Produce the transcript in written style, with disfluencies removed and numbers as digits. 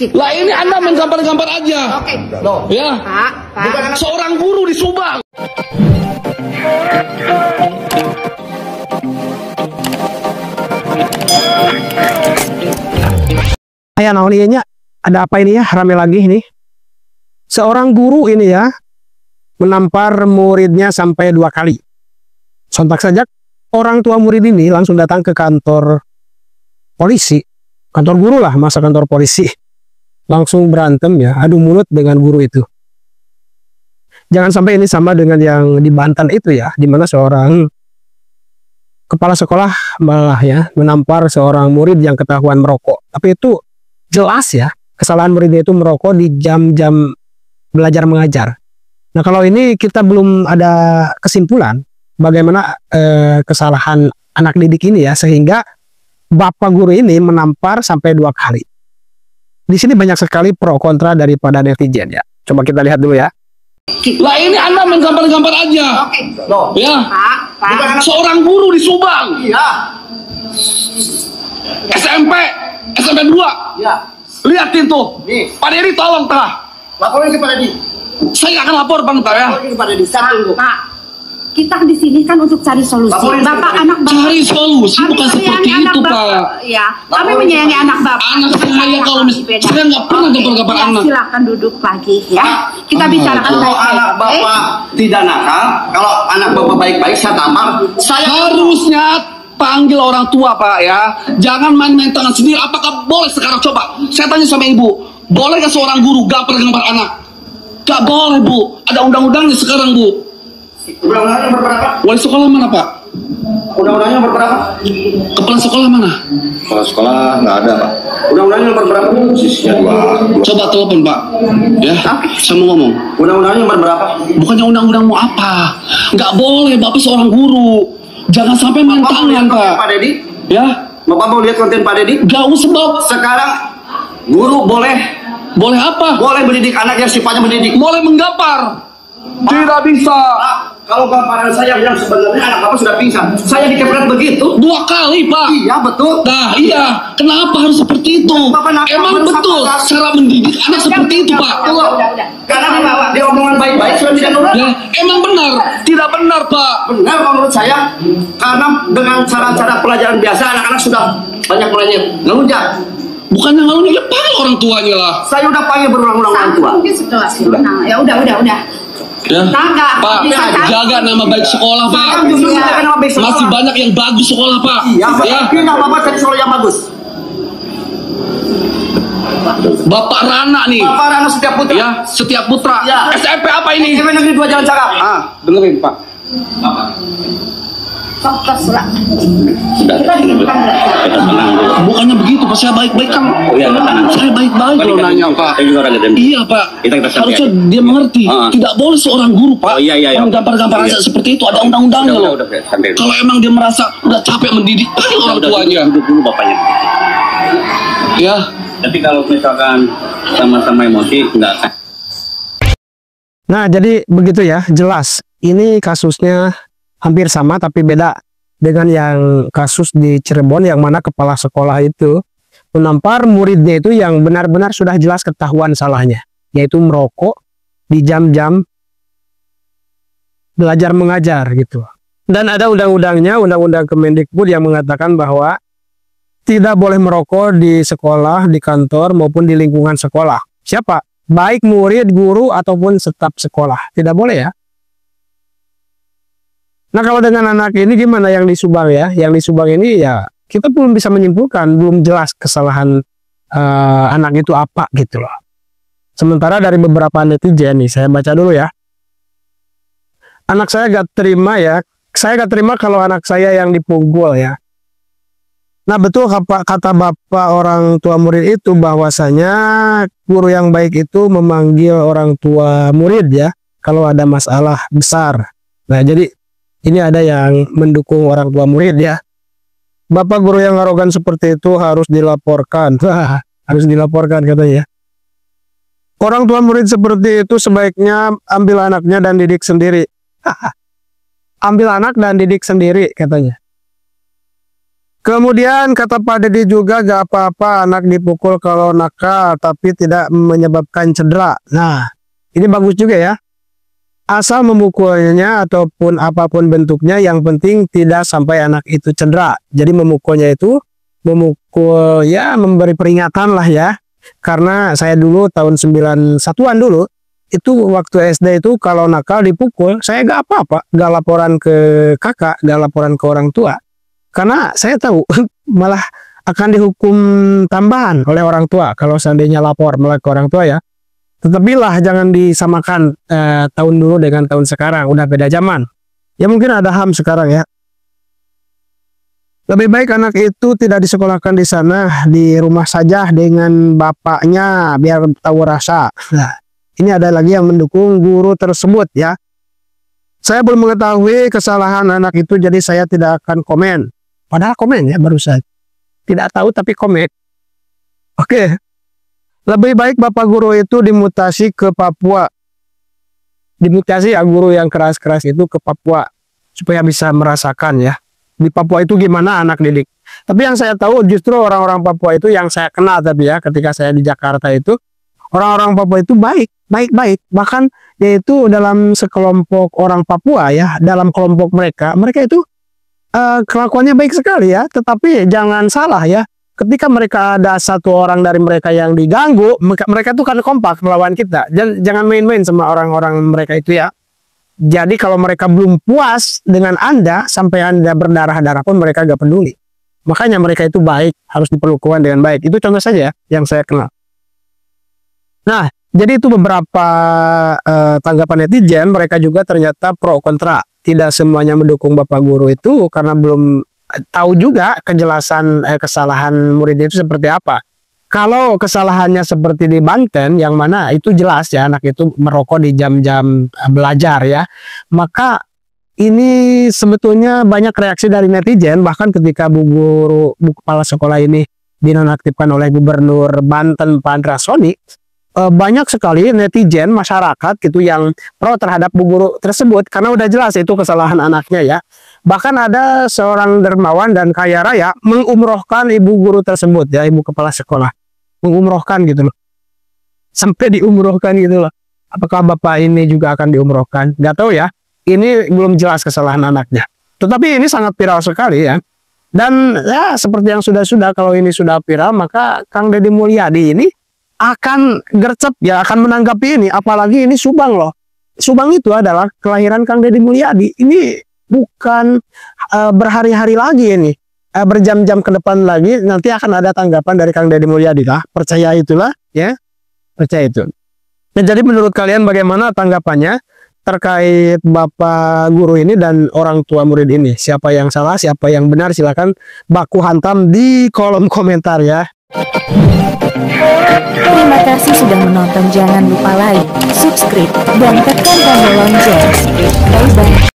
Lah ini Anda main gambar-gambar aja. Oke. Loh. Ya. Pak. Seorang guru di Subang. Ayah naoninya ada apa ini ya, rame lagi ini. Seorang guru ini ya menampar muridnya sampai 2 kali. Sontak saja orang tua murid ini langsung datang ke kantor polisi, kantor guru lah, masa kantor polisi. Langsung berantem ya, adu mulut dengan guru itu. Jangan sampai ini sama dengan yang di Banten itu ya, di mana seorang kepala sekolah malah ya menampar seorang murid yang ketahuan merokok. Tapi itu jelas ya, kesalahan muridnya itu merokok di jam-jam belajar mengajar. Nah kalau ini kita belum ada kesimpulan bagaimana kesalahan anak didik ini ya, sehingga bapak guru ini menampar sampai 2 kali. Di sini banyak sekali pro kontra daripada netizen ya. Coba kita lihat dulu ya. Lah ini Anda main gambar-gambar aja. Oke. Loh. Ya. Pak. Seorang guru di Subang. Iya. SMP 2. Iya. Lihatin tuh. Nih. Pak Dedi tolong tah. Laporin kepada Di. Saya akan lapor Bang Tah ya. Laporin kepada Di. Saya tunggu. Pak, kita di sini kan untuk cari solusi. Laporin Bapak anak Bapak. Cari solusi Kami bukan seperti menyayangi itu, anak Pak. Bapak. Ya, kami Laporin menyayangi kepada anak Bapak. Anak saya kalau saya nggak pernah gambar-gambar Ya, anak. silakan duduk lagi ya. Kita bicarakan Kalau baik-baik. anak oke? Bapak tidak nakal, kalau anak Bapak baik-baik saya tampar. Saya Harusnya panggil orang tua Pak ya. Jangan main-main tangan sendiri. Apakah boleh sekarang coba? Saya tanya sama Ibu. Boleh nggak seorang guru gambar-gambar anak? Gak boleh Bu. Ada undang-undangnya sekarang Bu. undang-undangnya berberapa? Wali sekolah mana Pak? Undang-undangnya berberapa? Kepala sekolah mana? Kalau sekolah nggak ada, Pak. Undang-undangnya berberapa? Sisnya dua. Coba telepon Pak. Ya, saya mau ngomong. Undang-undangnya berberapa? Bukannya undang-undang mau apa? Nggak boleh, Bapak seorang guru. Jangan sampai main Bapak mau tangan lihat konten Pak. Pak Dedi? Ya, Bapak mau lihat konten Pak Dedi? nggak usah Bapak. Sekarang guru boleh Boleh apa? mendidik anak yang sifatnya mendidik. Boleh menggampar. Tidak bisa. Pak, kalau gambaran saya yang sebenarnya anak Bapak sudah pingsan, saya dikepret begitu. 2 kali Pak. Iya betul. Nah iya, kenapa harus seperti itu? Bapak nakal, Emang baru betul nakal. cara mendidik anak seperti itu Pak? Udah. Karena di omongan baik-baik sudah tidak nurut. Ya, emang benar? Tidak benar Pak. Benar menurut saya, karena dengan cara-cara pelajaran biasa anak-anak sudah banyak mulai ngelunjak. Bukannya lalu ya panggil orang tuanya lah. Saya udah panggil berulang-ulang orang tua. Mungkin setelah nah, ya udah. Ya. Naga, Pak, bisa kan? jaga nama baik sekolah Pak. Sekarang justru Iya. menjaga nama baik sekolah. Masih banyak yang bagus sekolah Pak. Iya, Ya. pindah Bapak cari sekolah yang bagus. Bapak Rana nih. Bapak Rana Setiap Putra. Ya, Setiap Putra. Ya. SMP apa ini? SMP Negeri 2 Jalan Cakap. Dengerin Pak. Fokus lah. Sudah. Kita Kita tenang dulu. Bukannya begitu Pak, saya baik-baik kan. Oh iya, tenang. Saya baik-baik Pak, kalau kita- nanya Pak. Saya juga orang gede. Iya Pak. Kita santai Harusnya aja. dia mengerti. Tidak boleh seorang guru Pak. Oh, iya. Gambar-gambar Iya. aja seperti itu, ada undang-undangnya loh. Udah, santai dulu. Kalau emang dia merasa udah capek mendidik, panggil orang Udah, tuanya. duduk dulu bapaknya. Ya. Tapi kalau misalkan sama-sama emosi, nggak akan. Nah, jadi begitu ya, jelas. Ini kasusnya hampir sama tapi beda dengan yang kasus di Cirebon yang mana kepala sekolah itu menampar muridnya itu yang benar-benar sudah jelas ketahuan salahnya, yaitu merokok di jam-jam belajar mengajar gitu. Dan ada undang-undangnya, Undang-Undang Kemendikbud yang mengatakan bahwa tidak boleh merokok di sekolah, di kantor maupun di lingkungan sekolah. Siapa? Baik murid, guru, ataupun staf sekolah. Tidak boleh ya. Nah kalau dengan anak ini gimana yang di Subang ya? Yang di Subang ini ya kita belum bisa menyimpulkan, belum jelas kesalahan anak itu apa gitu loh. Sementara dari beberapa netizen nih, saya baca dulu ya. Anak saya gak terima ya. Saya gak terima kalau anak saya yang dipukul ya. Nah betul kata bapak orang tua murid itu bahwasanya guru yang baik itu memanggil orang tua murid ya kalau ada masalah besar. Nah jadi ini ada yang mendukung orang tua murid ya. Bapak guru yang arogan seperti itu harus dilaporkan. Harus dilaporkan katanya. Orang tua murid seperti itu sebaiknya ambil anaknya dan didik sendiri. Ambil anak dan didik sendiri katanya. Kemudian kata Pak Dedi juga gak apa-apa anak dipukul kalau nakal tapi tidak menyebabkan cedera. Nah, ini bagus juga ya. Asal memukulnya ataupun apapun bentuknya, yang penting tidak sampai anak itu cedera. Jadi memukulnya itu memukul ya, memberi peringatan lah ya. Karena saya dulu tahun 91-an dulu itu waktu SD itu kalau nakal dipukul, saya gak apa-apa, gak laporan ke kakak, gak laporan ke orang tua. Karena saya tahu malah akan dihukum tambahan oleh orang tua kalau seandainya lapor malah ke orang tua ya. Tetapi lah jangan disamakan tahun dulu dengan tahun sekarang, udah beda zaman. Ya mungkin ada HAM sekarang ya. Lebih baik anak itu tidak disekolahkan di sana, di rumah saja dengan bapaknya biar tahu rasa. Nah, ini ada lagi yang mendukung guru tersebut ya. Saya belum mengetahui kesalahan anak itu, jadi saya tidak akan komen. Padahal komen ya barusan. Tidak tahu tapi komen. Oke. Lebih baik bapak guru itu dimutasi ke Papua. Dimutasi ya guru yang keras-keras itu ke Papua. Supaya bisa merasakan ya. Di Papua itu gimana anak didik. Tapi yang saya tahu justru orang-orang Papua itu yang saya kenal tapi ya. Ketika saya di Jakarta itu. Orang-orang Papua itu baik-baik. Bahkan yaitu dalam sekelompok orang Papua ya. Dalam kelompok mereka itu kelakuannya baik sekali ya, tetapi jangan salah ya, ketika mereka ada satu orang dari mereka yang diganggu, mereka tuh kan kompak melawan kita. Jangan main-main sama orang-orang mereka itu ya. Jadi kalau mereka belum puas dengan Anda, sampai Anda berdarah-darah pun mereka gak peduli. Makanya mereka itu baik, harus diperlakukan dengan baik. Itu contoh saja yang saya kenal. Nah, jadi itu beberapa tanggapan netizen, mereka juga ternyata pro kontra. Tidak semuanya mendukung bapak guru itu karena belum tahu juga kejelasan kesalahan murid itu seperti apa. Kalau kesalahannya seperti di Banten, yang mana itu jelas ya anak itu merokok di jam-jam belajar ya. Maka ini sebetulnya banyak reaksi dari netizen, bahkan ketika bu kepala sekolah ini dinonaktifkan oleh Gubernur Banten Pak Andra Soni. Banyak sekali netizen masyarakat gitu yang pro terhadap bu guru tersebut karena udah jelas itu kesalahan anaknya ya. Bahkan ada seorang dermawan dan kaya raya mengumrohkan ibu guru tersebut ya, ibu kepala sekolah mengumrohkan gitu loh, sampai diumrohkan gitu loh. Apakah bapak ini juga akan diumrohkan? Nggak tahu ya, ini belum jelas kesalahan anaknya, tetapi ini sangat viral sekali ya. Dan ya seperti yang sudah kalau ini sudah viral, maka Kang Deddy Mulyadi ini akan gercep ya, akan menanggapi ini. Apalagi ini Subang loh. Subang itu adalah kelahiran Kang Deddy Mulyadi. Ini bukan berhari-hari lagi ini. Berjam-jam ke depan lagi nanti akan ada tanggapan dari Kang Deddy Mulyadi lah. Percaya itulah ya. Percaya itu. Nah, jadi menurut kalian bagaimana tanggapannya terkait bapak guru ini dan orang tua murid ini? Siapa yang salah, siapa yang benar? Silakan baku hantam di kolom komentar ya. Terima kasih sudah menonton. Jangan lupa like, subscribe, dan tekan tombol lonceng. Bye bye.